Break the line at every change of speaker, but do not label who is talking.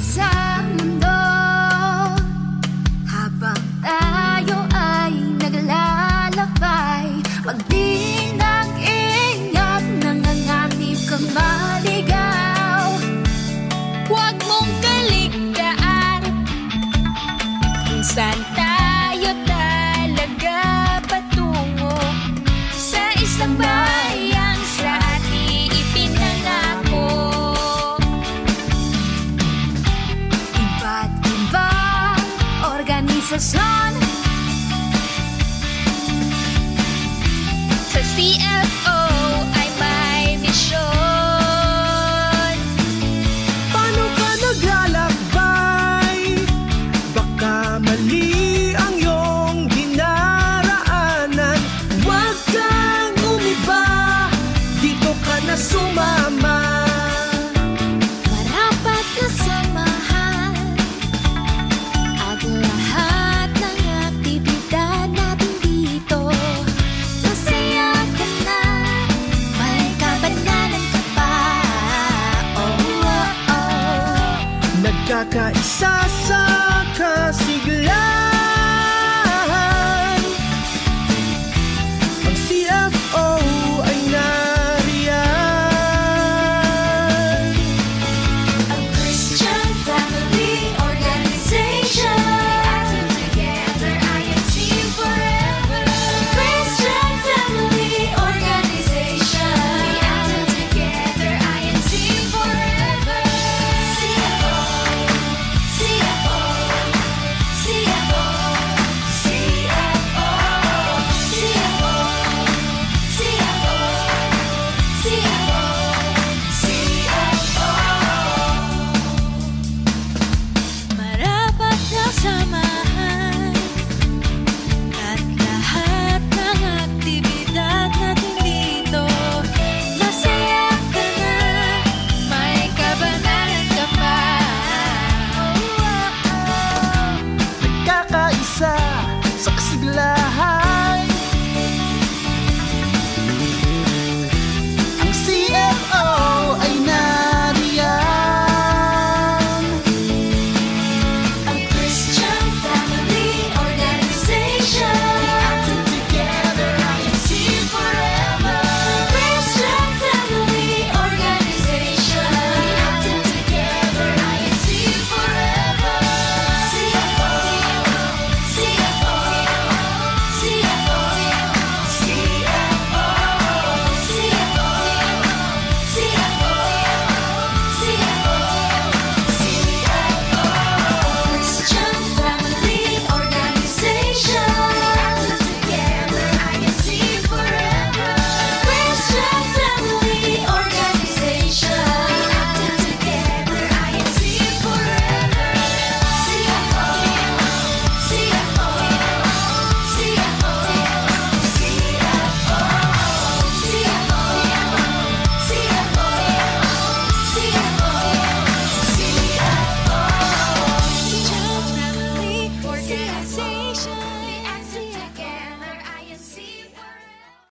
sa mundo habang tayo ay naglalakbay. Mag-ingat-ingat, nanganganib kang maligaw. Huwag mong kaligtaan kung saan tayo talaga patungo, sa isang bayang sa ating ipinangako. Iba't ibang organisasyon sa CFO ay may misyon.
Paano ka naglalakbay? Baka mali ang iyong dinaraanan. Huwag kang umiba, dito ka na sumama.
Marapat na samahan at lahat ng aktibidad natin dito. Masaya ka na, may kabanalan ka pa. Oh, oh, oh.
Nagkakaisa